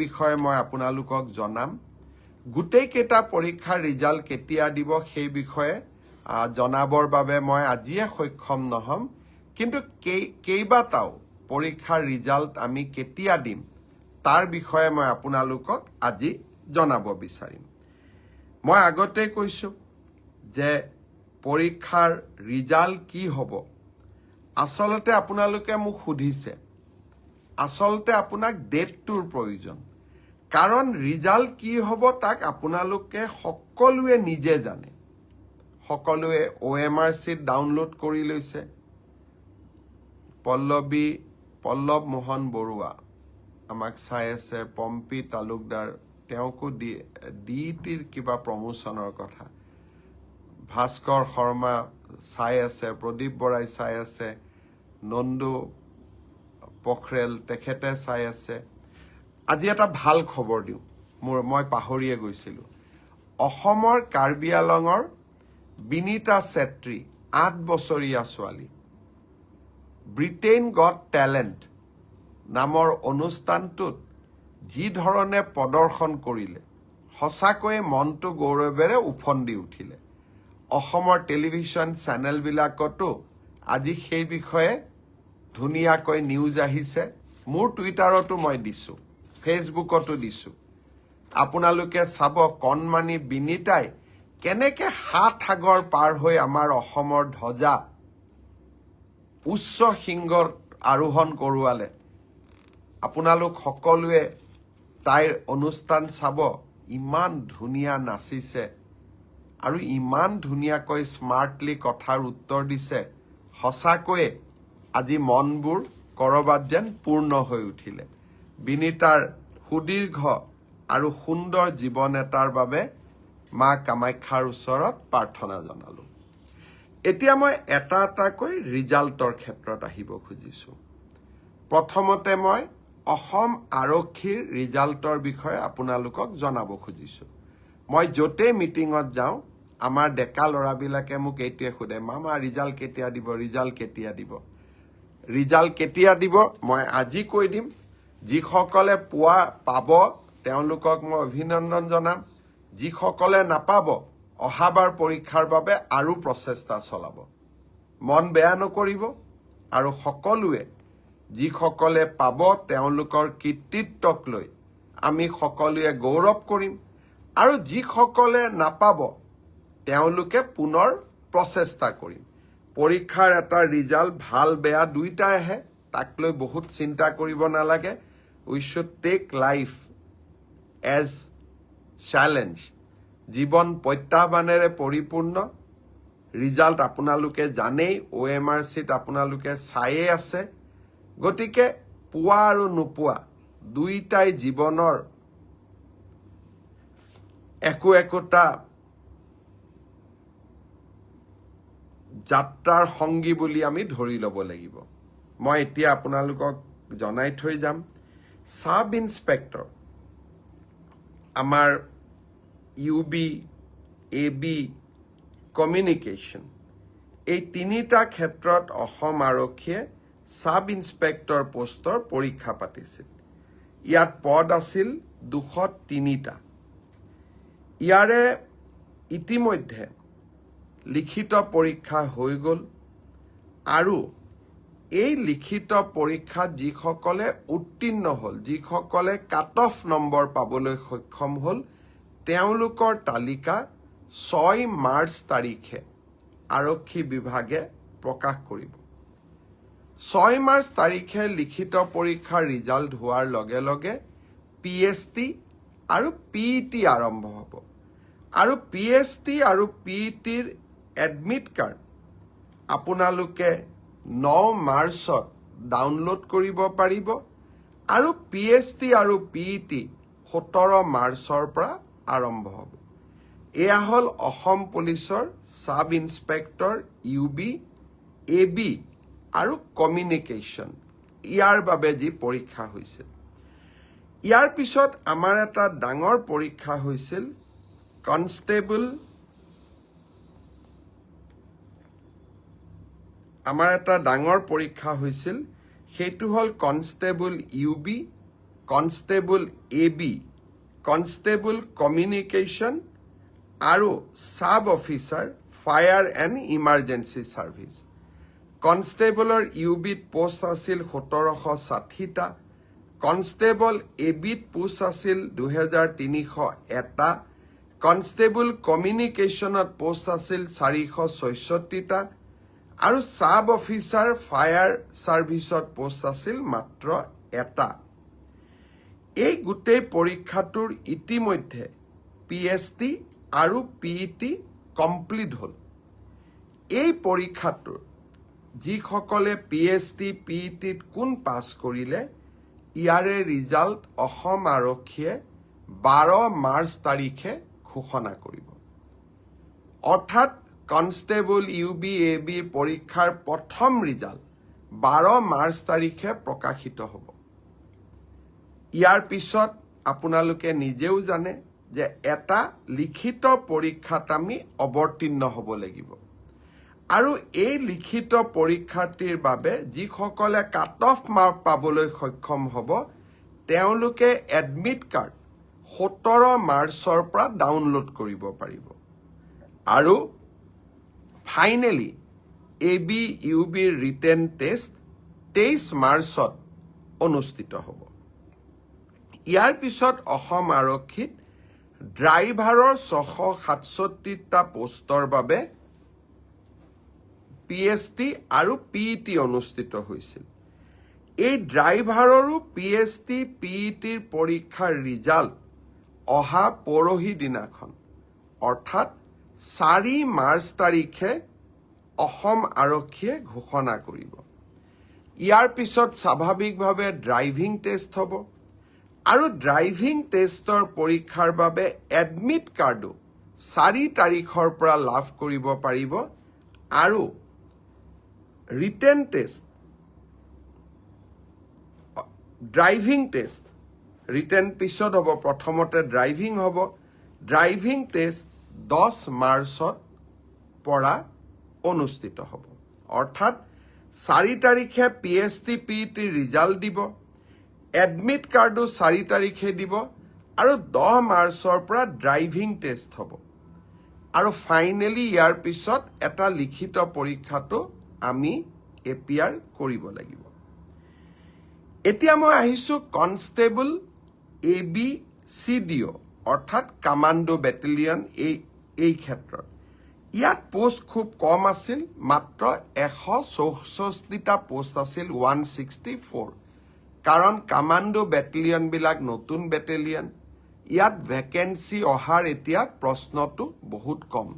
বিষয়ে মই আপোনালোকক জনাম গোটেই কেইটা পৰীক্ষাৰ ৰিজাল্ট কেতিয়া দিব সেই বিষয়ে জনাবৰ বাবে মই আজিয়ে সক্ষম নহম কিন্তু কেইবাটাও পৰীক্ষাৰ ৰিজাল্ট আমি কেতিয়া দিম তাৰ বিষয়ে মই আপোনালোকক আজি জনাব বিচাৰিম মই আগতে কৈছো যে পৰীক্ষাৰ ৰিজাল্ট কি হ'ব আসলতে আপোনালোকে মোক সুধিছে আসলতে আপোনাক ডেটটোৰ প্ৰয়োজন কাৰণ ৰিজাল্ট কি হ'ব তাক আপোনালোকে সকলোৱে নিজে জানে সকলোৱে OMR sheet ডাউনলোড কৰি লৈছে পল্লৱ মোহন বৰুৱা আমাক চাই আছে পম্পি তালুকদাৰ তেওঁকো ডিটিৰ কিবা প্ৰমোচনৰ কথা ভাস্কৰ শৰ্মা চাই আছে প্ৰদীপ বৰাই চাই আছে নন্দু পখৰেল তেখেতে চাই আছে আজি এটা ভাল খবৰ দিওঁ মই পাহৰিয়ে গৈছিলো অসমৰ কাৰ্বি আলঙৰ বিনীতা চেত্ৰী 8 বছৰীয়া ছোৱালী ব্ৰিটেইন গট টেলেণ্ট নামৰ অনুষ্ঠানটোত যি ধৰণে প্ৰদৰ্শন কৰিলে সঁচাকৈয়ে মনটো গৌৰৱেৰে উফন্দি উঠিলে অসমৰ টেলিভিছন চেনেলবিলাকতো আজি সেই বিষয়ে ধুনীয়াকৈ নিউজ আহিছে মোৰ টুইটাৰতো মই দিছো ফেচবুকতো দিছো আপোনালোকে চাব কণমানি বিনীতাই কেনেকে হাত সাগৰ পাৰ হৈ আমাৰ অসমৰ ধ্বজা উচ্চ শৃংগত আৰোহণ কৰোৱালে আপোনালোক সকলোৱে তাইৰ অনুষ্ঠান চাব ইমান ধুনীয়া নাচিছে আৰু ইমান ধুনীয়াকৈ স্মাৰ্টলি কথাৰ উত্তৰ দিছে সঁচাকৈয়ে আজি মনবোৰ কৰবাত যেন পূৰ্ণ হৈ উঠিলে বিনীতাৰ সুদীৰ্ঘ আৰু সুন্দৰ জীৱন এটাৰ বাবে মা কামাখ্যাৰ ওচৰত প্ৰাৰ্থনা জনালো এতিয়া মই এটাকৈ ৰিজাল্টৰ ক্ষেত্ৰত আহিব খুজিছো প্ৰথমতে মই অসম আৰক্ষীৰ ৰিজাল্টৰ বিষয়ে আপোনালোকক জনাব খুজিছো মই যতে মিটিঙত যাওঁ আমাৰ ডেকা লৰাবিলাকে মোক এইটোৱে খুদে মামা ৰিজাল্ট কেতিয়া দিব মই আজি কৈ দিম যিসকলে পাব তেওঁলোকক মই অভিনন্দন জনাম যিসকলে নাপাব অহাবাৰ পৰীক্ষাৰ বাবে আৰু প্ৰচেষ্টা চলাব মন বেয়া নকৰিব আৰু সকলোৱে যিসকলে পাব তেওঁলোকৰ কৃতিত্বক লৈ আমি সকলোৱে গৌৰৱ কৰিম আৰু যিসকলে নাপাব তেওঁলোকে পুনৰ প্ৰচেষ্টা কৰিম পৰীক্ষাৰ এটা ৰিজাল্ট ভাল বেয়া দুইটাই আহে তাক লৈ বহুত চিন্তা কৰিব নালাগে we should take life as challenge জীৱন প্ৰত্যাহ্বানেৰে পৰিপূৰ্ণ ৰিজাল্ট আপোনালোকে জানেই OMR sheet আপোনালোকে চাইয়ে আছে গতিকে পোৱা আৰু নোপোৱা দুইটাই জীৱনৰ একোটা যাত্ৰাৰ সংগী বুলি আমি ধৰি ল'ব লাগিব মই এতিয়া আপোনালোকক জনাই থৈ যাম সাব ইন্সপেক্টৰ আমাৰ UB AB কমিউনিকেশ্যন এই তিনিটা ক্ষেত্ৰত অসম আৰক্ষীয়ে সাব ইন্সপেক্টৰ পোষ্টৰ পৰীক্ষা পাতিছিল ইয়াত পদ আছিল 203টা ইয়াৰে ইতিমধ্যে লিখিত পৰীক্ষা হৈ গ'ল আৰু এই লিখিত পৰীক্ষাত যিসকলে উত্তীৰ্ণ হ'ল যিসকলে কাট অফ নম্বৰ পাবলৈ সক্ষম হ'ল তেওঁলোকৰ তালিকা 6 মাৰ্চ তাৰিখে আৰক্ষী বিভাগে প্ৰকাশ কৰিব 6 মাৰ্চ তাৰিখে লিখিত পৰীক্ষাৰ ৰিজাল্ট হোৱাৰ লগে লগে PST আৰু PET আৰম্ভ হ'ব আৰু PST আৰু PETৰ এডমিট কাৰ্ড আপোনালোকে 9 মাৰ্চত ডাউনলোড কৰিব পাৰিব আৰু PST আৰু PET 17 মাৰ্চৰ পৰা আৰম্ভ হ'ব এয়া হ'ল অসম পুলিচৰ সাব ইন্সপেক্টৰ UB AB আৰু কমিউনিকেশ্যন ইয়াৰ বাবে যি পৰীক্ষা হৈছিল ইয়াৰ পিছত আমাৰ এটা ডাঙৰ পৰীক্ষা হৈছিল কনষ্টেবল সেইটো হ'ল constable UB constable AB, constable communication আৰু sub officer fire and emergency service. কনষ্টেবলৰ UBত পোষ্ট আছিল 1760টা, কনষ্টেবল ABত পোষ্ট আছিল 2301টা, কনষ্টেবল কমিউনিকেশ্যনত পোষ্ট আছিল 466টা আৰু সাব অফিচাৰ ফায়াৰ ছাৰ্ভিচত পোষ্ট আছিল মাত্ৰ এটা। এই গোটেই পৰীক্ষাটোৰ ইতিমধ্যে PST আৰু PET কমপ্লিট হ'ল। এই পৰীক্ষাটোৰ যিসকলে PST PETত কোন পাছ কৰিলে ইয়াৰে ৰিজাল্ট অসম আৰক্ষীয়ে 12 মাৰ্চ তাৰিখে ঘোষণা কৰিব। অৰ্থাৎ কনষ্টেবল UB AB পৰীক্ষাৰ প্ৰথম ৰিজাল্ট 12 মাৰ্চ তাৰিখে প্ৰকাশিত হ'ব। ইয়াৰ পিছত আপোনালোকে নিজেও জানে যে এটা লিখিত পৰীক্ষাত আমি অৱতীৰ্ণ হ'ব লাগিব আৰু এই লিখিত পৰীক্ষাটিৰ বাবে যিসকলে কাট অফ মাৰ্ক পাবলৈ সক্ষম হ'ব তেওঁলোকে এডমিট কাৰ্ড 17 মাৰ্চৰ পৰা ডাউনলোড কৰিব পাৰিব আৰু finally AB UB written test 23 মাৰ্চত অনুষ্ঠিত হ'ব। ইয়াৰ পিছত অসম আৰক্ষীত ড্ৰাইভাৰৰ 667টা পোষ্টৰ বাবে PST আৰু PET অনুষ্ঠিত হৈছিল। এই ড্ৰাইভাৰৰো PST PETৰ পৰীক্ষাৰ ৰিজাল্ট অহা পৰহি দিনাখন অৰ্থাৎ 4 মাৰ্চ তাৰিখে অসম আৰক্ষীয়ে ঘোষণা কৰিব। ইয়াৰ পিছত স্বাভাৱিকভাৱে ড্ৰাইভিং টেষ্ট হ'ব আৰু ড্ৰাইভিং টেষ্টৰ পৰীক্ষাৰ বাবে এডমিট কাৰ্ডো 4 তাৰিখৰ পৰা লাভ কৰিব পাৰিব আৰু written test driving test written পিছত হ'ব, প্ৰথমতে ড্ৰাইভিং হ'ব। ড্ৰাইভিং টেষ্ট 10 মাৰ্চত পৰা অনুষ্ঠিত হ'ব। অৰ্থাৎ 4 তাৰিখে PST PET ৰিজাল্ট দিব, এডমিট কাৰ্ডো 4 তাৰিখে দিব আৰু 10 মাৰ্চৰ পৰা ড্ৰাইভিং টেষ্ট হ'ব আৰু ফাইনেলি ইয়াৰ পিছত এটা লিখিত পৰীক্ষাটো আমি এপিয়াৰ কৰিব লাগিব। এতিয়া মই আহিছোঁ কনষ্টেবল AB CDO অৰ্থাৎ কামাণ্ডো বেটেলিয়ন এই ক্ষেত্ৰত। ইয়াত পোষ্ট খুব কম আছিল, মাত্ৰ 164টা পোষ্ট আছিল 164, কাৰণ কামাণ্ডো বেটেলিয়নবিলাক নতুন বেটেলিয়ন। ইয়াত ভেকেঞ্চি অহাৰ এতিয়া প্ৰশ্নটো বহুত কম।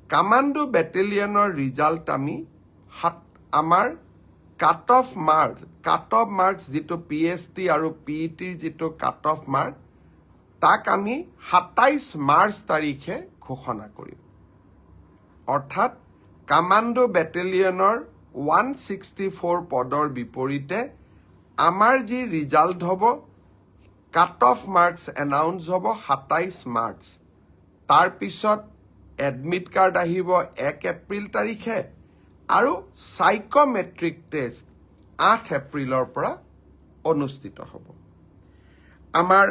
কামাণ্ডো বেটেলিয়নৰ ৰিজাল্ট আমি আমাৰ কাট অফ মাৰ্কছ যিটো PST আৰু PETৰ যিটো কাট অফ মাৰ্ক তাক আমি 27 মাৰ্চ তাৰিখে ঘোষণা কৰিম। অৰ্থাৎ কামাণ্ডো বেটেলিয়নৰ 164 পদৰ বিপৰীতে আমাৰ যি ৰিজাল্ট হ'ব কাট অফ মাৰ্কছ এনাউন্স হ'ব 27 মাৰ্চ। তাৰপিছত এডমিট কাৰ্ড আহিব 1 এপ্ৰিল তাৰিখে আৰু সাইকোমেট্ৰিক টেষ্ট 8 এপ্ৰিলৰ পৰা অনুষ্ঠিত হ'ব। আমাৰ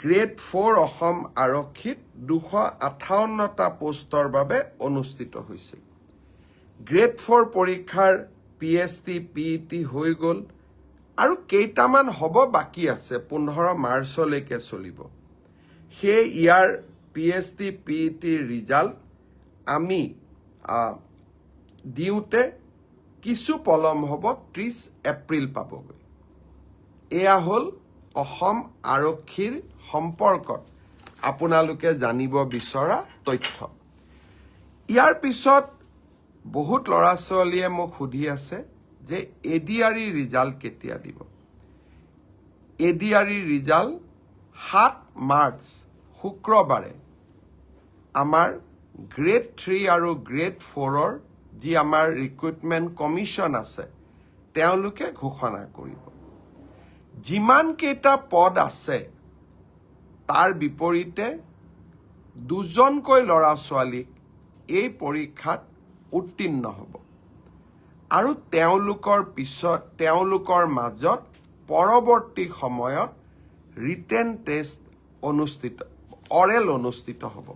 গ্ৰেড 4 অসম আৰক্ষীত 258টা পোষ্টৰ বাবে অনুষ্ঠিত হৈছিল। গ্ৰেড 4 পৰীক্ষাৰ PST PET হৈ গ'ল আৰু কেইটামান হ'ব বাকী আছে, 15 মাৰ্চলৈকে চলিব। সেই ইয়াৰ PST PETৰ ৰিজাল্ট আমি দিওঁতে কিছু পলম হ'ব, 30 এপ্ৰিল পাবগৈ। এয়া হ'ল অসম আৰক্ষীৰ সম্পৰ্কত আপোনালোকে জানিব বিচৰা তথ্য। ইয়াৰ পিছত বহুত ল'ৰা ছোৱালীয়ে মোক সুধি আছে যে ADRE ৰিজাল্ট কেতিয়া দিব। ADRE ৰিজাল্ট 7 মাৰ্চ শুক্ৰবাৰে আমাৰ গ্ৰেড 3 আৰু গ্ৰেড 4ৰ যি আমাৰ ৰিক্ৰুটমেণ্ট কমিশ্যন আছে তেওঁলোকে ঘোষণা কৰিব। যিমান কেইটা পদ আছে তাৰ বিপৰীতে 2জনকৈ ল'ৰা ছোৱালীক এই পৰীক্ষাত উত্তীৰ্ণ হ'ব আৰু তেওঁলোকৰ মাজত পৰৱৰ্তী সময়ত ৰিটেন টেষ্ট অৰেল অনুষ্ঠিত হ'ব।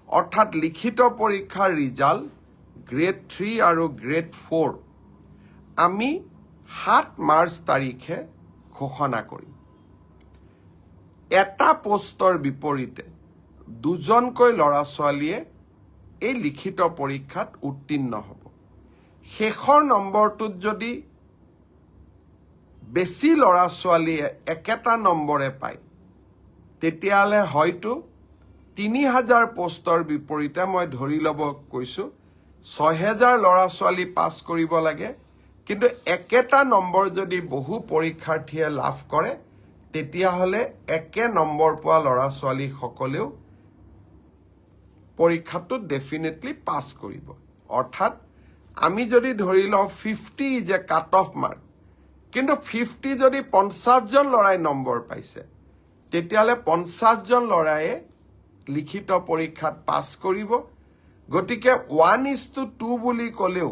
অৰ্থাৎ লিখিত পৰীক্ষাৰ ৰিজাল্ট গ্ৰেড 3 আৰু গ্ৰেড 4 আমি 7 মাৰ্চ তাৰিখে ঘোষণা কৰিম। এটা পোষ্টৰ বিপৰীতে 2জনকৈ ল'ৰা ছোৱালীয়ে এই লিখিত পৰীক্ষাত উত্তীৰ্ণ হ'ব। শেষৰ নম্বৰটোত যদি বেছি ল'ৰা ছোৱালীয়ে একেটা নম্বৰে পায়, তেতিয়াহ'লে হয়তো 3000 পোষ্টৰ বিপৰীতে মই ধৰি ল'ব কৈছোঁ 6000 ল'ৰা ছোৱালী পাছ কৰিব লাগে, কিন্তু একেটা নম্বৰ যদি বহু পৰীক্ষাৰ্থীয়ে লাভ কৰে, তেতিয়াহ'লে একে নম্বৰ পোৱা ল'ৰা ছোৱালীসকলেও পৰীক্ষাটোত ডেফিনেটলি পাছ কৰিব। অৰ্থাৎ আমি যদি ধৰি লওঁ 50 is a cut off mark, কিন্তু 50 যদি 50জন ল'ৰাই নম্বৰ পাইছে, তেতিয়াহ'লে 50জন ল'ৰায়ে লিখিত পৰীক্ষাত পাছ কৰিব। গতিকে 1:2 বুলি ক'লেও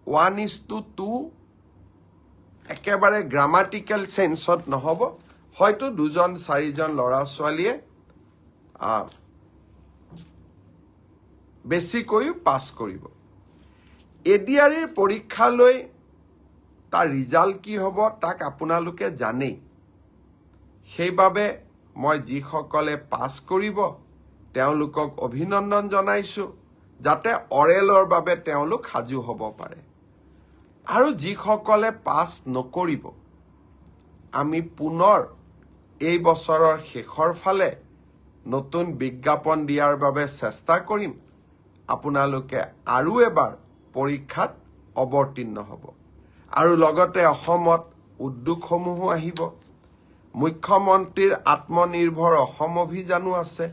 1:2 একেবাৰে গ্ৰামাটিকেল চেন্সত নহ'ব, হয়তো 2-4জন ল'ৰা ছোৱালীয়ে বেছিকৈও পাছ কৰিব। এডিআৰিৰ পৰীক্ষালৈ তাৰ ৰিজাল্ট কি হ'ব তাক আপোনালোকে জানেই। সেইবাবে মই যিসকলে পাছ কৰিব তেওঁলোকক অভিনন্দন জনাইছোঁ, যাতে অৰেলৰ বাবে তেওঁলোক সাজু হ'ব পাৰে। আৰু যিসকলে পাছ নকৰিব, আমি পুনৰ এই বছৰৰ শেষৰ ফালে নতুন বিজ্ঞাপন দিয়াৰ বাবে চেষ্টা কৰিম। আপোনালোকে আৰু এবাৰ পৰীক্ষাত অৱতীৰ্ণ হ'ব। আৰু লগতে অসমত উদ্যোগসমূহো আহিব। মুখ্যমন্ত্ৰীৰ আত্মনিৰ্ভৰ অসম অভিযানো আছে।